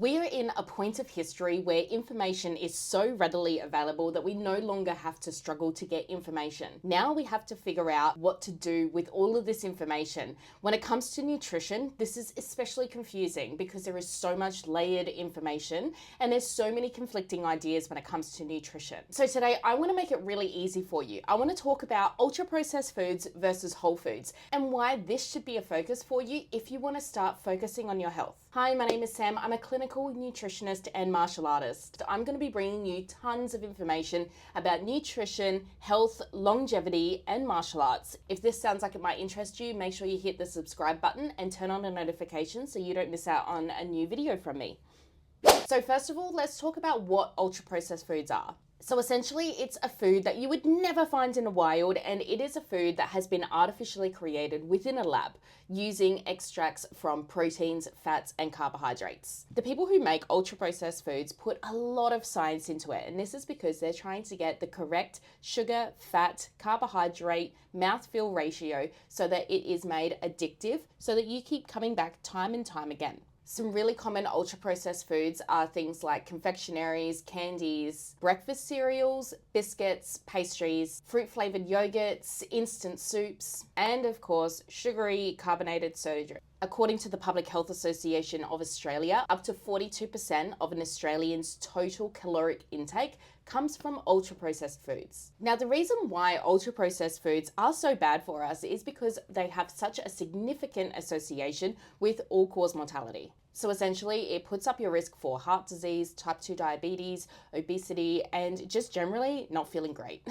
We are in a point of history where information is so readily available that we no longer have to struggle to get information. Now we have to figure out what to do with all of this information. When it comes to nutrition, this is especially confusing because there is so much layered information and there's so many conflicting ideas when it comes to nutrition. So today I want to make it really easy for you. I want to talk about ultra-processed foods versus whole foods and why this should be a focus for you if you want to start focusing on your health. Hi, my name is Sam. I'm a clinical nutritionist and martial artist. I'm going to be bringing you tons of information about nutrition, health, longevity, and martial arts. If this sounds like it might interest you, make sure you hit the subscribe button and turn on the notifications so you don't miss out on a new video from me. So first of all, let's talk about what ultra-processed foods are. So essentially, it's a food that you would never find in the wild, and it is a food that has been artificially created within a lab using extracts from proteins, fats, and carbohydrates. The people who make ultra-processed foods put a lot of science into it, and this is because they're trying to get the correct sugar, fat, carbohydrate, mouthfeel ratio so that it is made addictive so that you keep coming back time and time again. Some really common ultra-processed foods are things like confectionaries, candies, breakfast cereals, biscuits, pastries, fruit-flavored yogurts, instant soups, and of course, sugary carbonated soda drink. According to the Public Health Association of Australia, up to 42% of an Australian's total caloric intake comes from ultra-processed foods. Now, the reason why ultra-processed foods are so bad for us is because they have such a significant association with all-cause mortality. So essentially, it puts up your risk for heart disease, type 2 diabetes, obesity, and just generally not feeling great.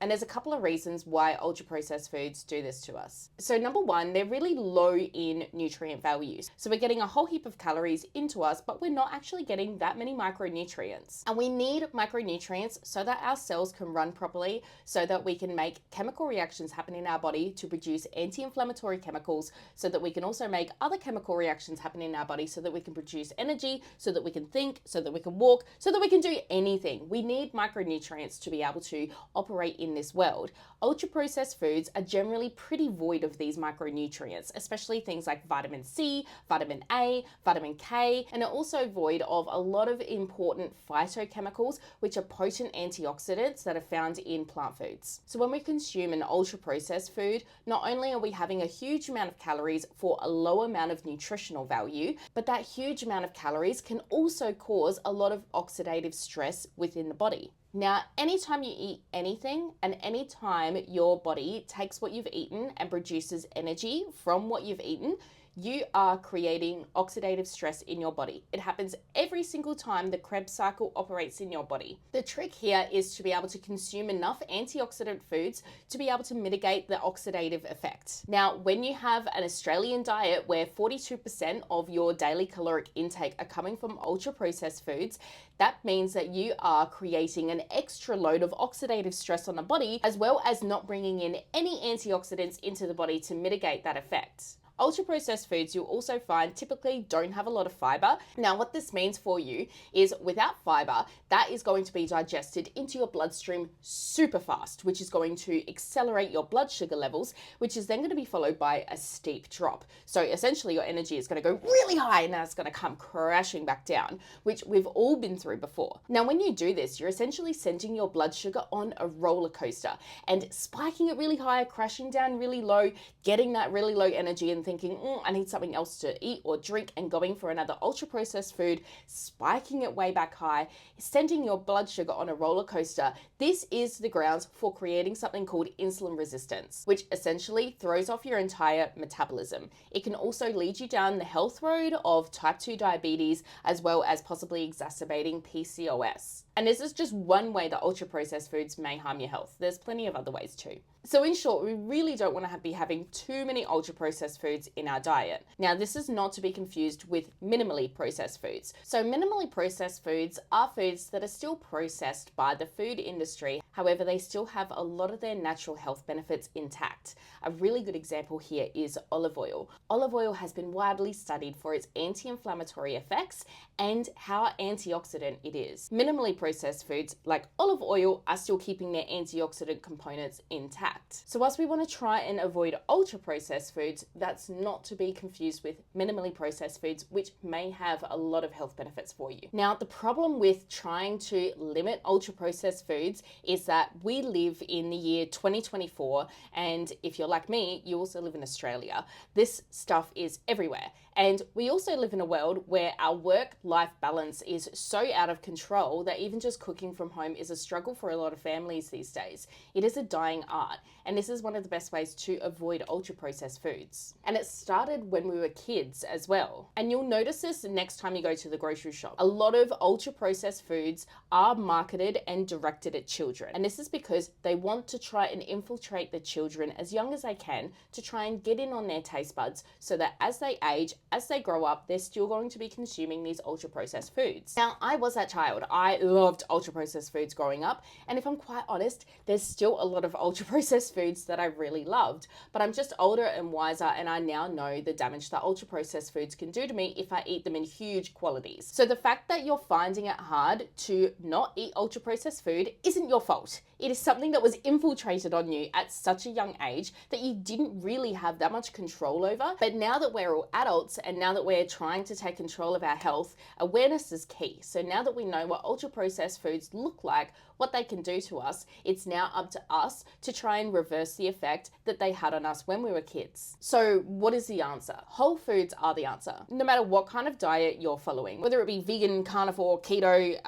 And there's a couple of reasons why ultra-processed foods do this to us. So number one, they're really low in nutrient values. So we're getting a whole heap of calories into us, but we're not actually getting that many micronutrients. And we need micronutrients so that our cells can run properly, so that we can make chemical reactions happen in our body to produce anti-inflammatory chemicals, so that we can also make other chemical reactions happen in our body so that we can produce energy, so that we can think, so that we can walk, so that we can do anything. We need micronutrients to be able to operate in this world. Ultra-processed foods are generally pretty void of these micronutrients, especially things like vitamin C, vitamin A, vitamin K, and are also void of a lot of important phytochemicals, which are potent antioxidants that are found in plant foods. So when we consume an ultra-processed food, not only are we having a huge amount of calories for a low amount of nutritional value, but that huge amount of calories can also cause a lot of oxidative stress within the body. Now, anytime you eat anything and anytime your body takes what you've eaten and produces energy from what you've eaten, you are creating oxidative stress in your body. It happens every single time the Krebs cycle operates in your body. The trick here is to be able to consume enough antioxidant foods to be able to mitigate the oxidative effect. Now, when you have an Australian diet where 42% of your daily caloric intake are coming from ultra-processed foods, that means that you are creating an extra load of oxidative stress on the body, as well as not bringing in any antioxidants into the body to mitigate that effect. Ultra-processed foods you'll also find typically don't have a lot of fiber. Now, what this means for you is without fiber, that is going to be digested into your bloodstream super fast, which is going to accelerate your blood sugar levels, which is then going to be followed by a steep drop. So essentially your energy is going to go really high and then it's going to come crashing back down, which we've all been through before. Now, when you do this, you're essentially sending your blood sugar on a roller coaster and spiking it really high, crashing down really low, getting that really low energy and thinking, I need something else to eat or drink, and going for another ultra-processed food, spiking it way back high, sending your blood sugar on a roller coaster. This is the grounds for creating something called insulin resistance, which essentially throws off your entire metabolism. It can also lead you down the health road of type 2 diabetes, as well as possibly exacerbating PCOS. And this is just one way that ultra-processed foods may harm your health. There's plenty of other ways too. So in short, we really don't want to be having too many ultra-processed foods in our diet. Now, this is not to be confused with minimally processed foods. So minimally processed foods are foods that are still processed by the food industry. However, they still have a lot of their natural health benefits intact. A really good example here is olive oil. Olive oil has been widely studied for its anti-inflammatory effects and how antioxidant it is. Minimally ultra-processed foods like olive oil are still keeping their antioxidant components intact. So whilst we want to try and avoid ultra-processed foods, that's not to be confused with minimally processed foods, which may have a lot of health benefits for you. Now, the problem with trying to limit ultra-processed foods is that we live in the year 2024, and if you're like me, you also live in Australia. This stuff is everywhere. And we also live in a world where our work-life balance is so out of control that even just cooking from home is a struggle for a lot of families these days. It is a dying art, and this is one of the best ways to avoid ultra-processed foods. And it started when we were kids as well. And you'll notice this next time you go to the grocery shop. A lot of ultra-processed foods are marketed and directed at children. And this is because they want to try and infiltrate the children as young as they can to try and get in on their taste buds so that as they age, as they grow up, they're still going to be consuming these ultra-processed foods. Now, I was that child. I loved ultra-processed foods growing up, and if I'm quite honest, there's still a lot of ultra-processed foods that I really loved, but I'm just older and wiser, and I now know the damage that ultra-processed foods can do to me if I eat them in huge quantities. So the fact that you're finding it hard to not eat ultra-processed food isn't your fault. It is something that was infiltrated on you at such a young age that you didn't really have that much control over. But now that we're all adults and now that we're trying to take control of our health, awareness is key. So now that we know what ultra-processed foods look like, what they can do to us, it's now up to us to try and reverse the effect that they had on us when we were kids. So what is the answer? Whole foods are the answer. No matter what kind of diet you're following, whether it be vegan, carnivore, keto,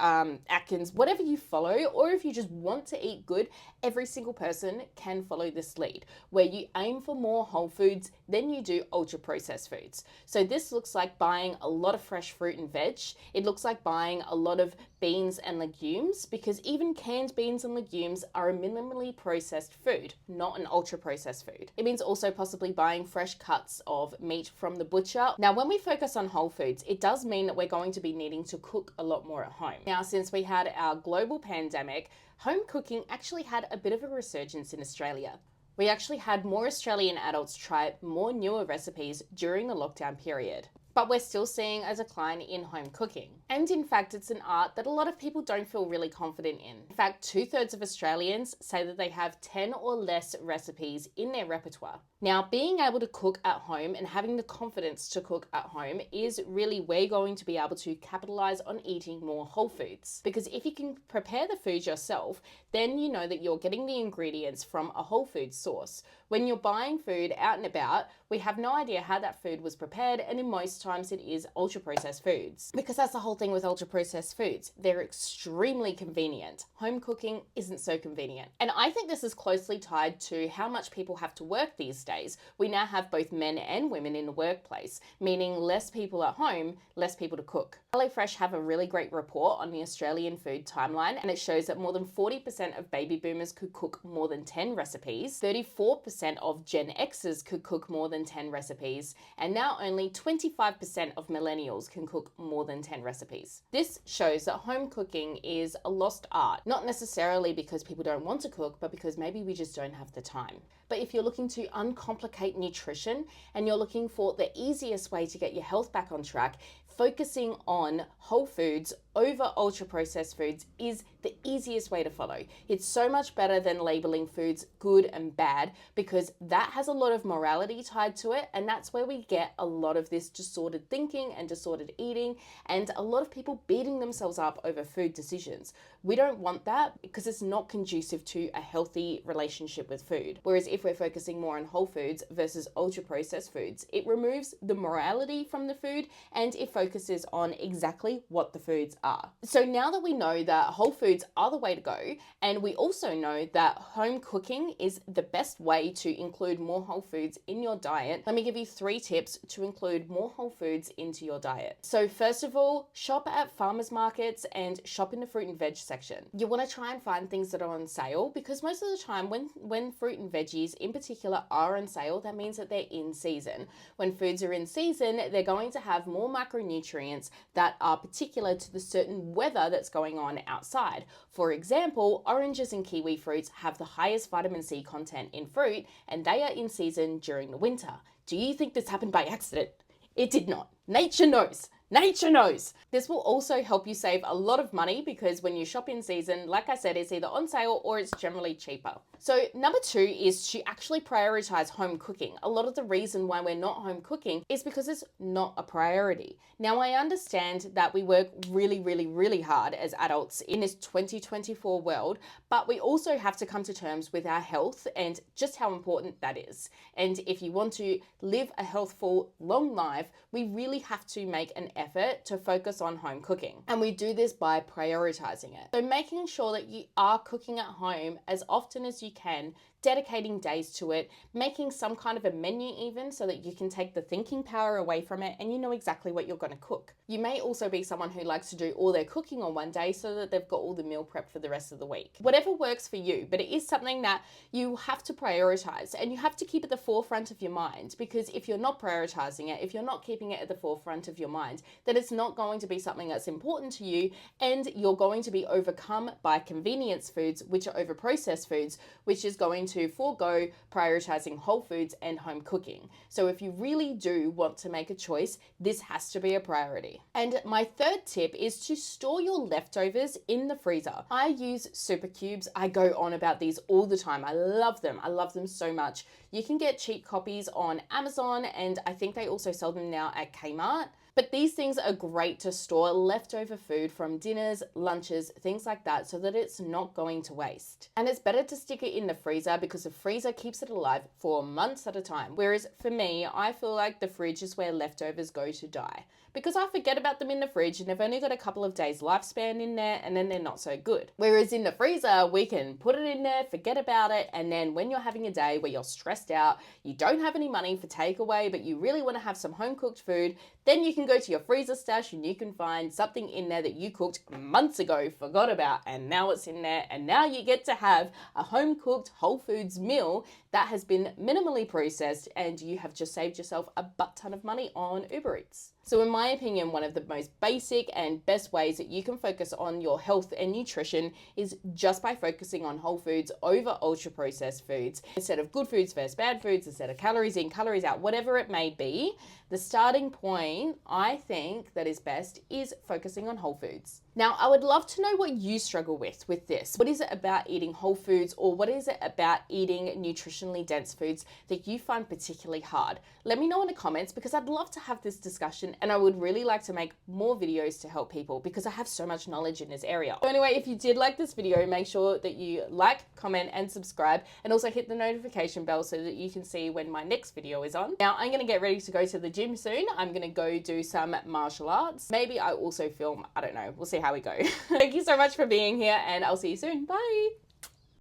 Atkins, whatever you follow, or if you just want to eat good, every single person can follow this lead, where you aim for more whole foods than you do ultra-processed foods. So this looks like buying a lot of fresh fruit and veg. It looks like buying a lot of beans and legumes, because even canned beans and legumes are a minimally processed food, not an ultra-processed food. It means also possibly buying fresh cuts of meat from the butcher. Now, when we focus on whole foods, it does mean that we're going to be needing to cook a lot more at home. Now, since we had our global pandemic, home cooking actually had a bit of a resurgence in Australia. We actually had more Australian adults try more newer recipes during the lockdown period. But we're still seeing a decline in home cooking. And in fact, it's an art that a lot of people don't feel really confident in. In fact, 2/3 of Australians say that they have 10 or less recipes in their repertoire. Now, being able to cook at home and having the confidence to cook at home is really where you're going to be able to capitalize on eating more whole foods. Because if you can prepare the food yourself, then you know that you're getting the ingredients from a whole food source. When you're buying food out and about, we have no idea how that food was prepared, and in most times it is ultra-processed foods. Because that's the whole thing with ultra-processed foods. They're extremely convenient. Home cooking isn't so convenient. And I think this is closely tied to how much people have to work these days. We now have both men and women in the workplace, meaning less people at home, less people to cook. HelloFresh have a really great report on the Australian food timeline, and it shows that more than 40% of baby boomers could cook more than 10 recipes, 34% of Gen Xers could cook more than 10 recipes, and now only 25% of millennials can cook more than 10 recipes. This shows that home cooking is a lost art, not necessarily because people don't want to cook, but because maybe we just don't have the time. But if you're looking to uncomplicate nutrition and you're looking for the easiest way to get your health back on track, focusing on whole foods over ultra-processed foods is the easiest way to follow. It's so much better than labeling foods good and bad, because that has a lot of morality tied to it, and that's where we get a lot of this disordered thinking and disordered eating, and a lot of people beating themselves up over food decisions. We don't want that because it's not conducive to a healthy relationship with food. Whereas if we're focusing more on whole foods versus ultra-processed foods, it removes the morality from the food and it focuses on exactly what the foods are. So now that we know that whole foods are the way to go, and we also know that home cooking is the best way to include more whole foods in your diet, let me give you 3 tips to include more whole foods into your diet. So first of all, shop at farmers markets and shop in the fruit and veg section. You want to try and find things that are on sale, because most of the time when fruit and veggies in particular are on sale, that means that they're in season. When foods are in season, they're going to have more macronutrients that are particular to the certain weather that's going on outside. For example, oranges and kiwi fruits have the highest vitamin C content in fruit, and they are in season during the winter. Do you think this happened by accident? It did not. Nature knows. Nature knows. This will also help you save a lot of money because when you shop in season, like I said, it's either on sale or it's generally cheaper. So number 2 is to actually prioritize home cooking. A lot of the reason why we're not home cooking is because it's not a priority. Now, I understand that we work really, really, really hard as adults in this 2024 world, but we also have to come to terms with our health and just how important that is. And if you want to live a healthful, long life, we really have to make an effort to focus on home cooking. And we do this by prioritizing it. So making sure that you are cooking at home as often as you can, dedicating days to it, making some kind of a menu even so that you can take the thinking power away from it and you know exactly what you're going to cook. You may also be someone who likes to do all their cooking on one day so that they've got all the meal prep for the rest of the week. Whatever works for you, but it is something that you have to prioritize and you have to keep at the forefront of your mind, because if you're not prioritizing it, if you're not keeping it at the forefront of your mind, then it's not going to be something that's important to you and you're going to be overcome by convenience foods, which are over processed foods, which is going to forego prioritizing whole foods and home cooking. So if you really do want to make a choice, this has to be a priority. And my 3rd tip is to store your leftovers in the freezer. I use super cubes. I go on about these all the time. I love them. I love them so much. You can get cheap copies on Amazon, and I think they also sell them now at Kmart. But these things are great to store leftover food from dinners, lunches, things like that, so that it's not going to waste. And it's better to stick it in the freezer because the freezer keeps it alive for months at a time. Whereas for me, I feel like the fridge is where leftovers go to die, because I forget about them in the fridge and they've only got a couple of days lifespan in there and then they're not so good. Whereas in the freezer, we can put it in there, forget about it, and then when you're having a day where you're stressed out, you don't have any money for takeaway, but you really want to have some home cooked food, then you can go to your freezer stash and you can find something in there that you cooked months ago, forgot about, and now it's in there, and now you get to have a home cooked whole foods meal that has been minimally processed, and you have just saved yourself a butt ton of money on Uber Eats. So in my opinion, one of the most basic and best ways that you can focus on your health and nutrition is just by focusing on whole foods over ultra processed foods. Instead of good foods versus bad foods, instead of calories in, calories out, whatever it may be, the starting point, I think, that is best is focusing on whole foods. Now, I would love to know what you struggle with this. What is it about eating whole foods, or what is it about eating nutritionally dense foods that you find particularly hard? Let me know in the comments, because I'd love to have this discussion and I would really like to make more videos to help people because I have so much knowledge in this area. So anyway, if you did like this video, make sure that you like, comment and subscribe, and also hit the notification bell so that you can see when my next video is on. Now, I'm going to get ready to go to the gym soon. I'm going to go do some martial arts. Maybe I also film, I don't know. We'll see how we go. Thank you so much for being here and I'll see you soon. Bye.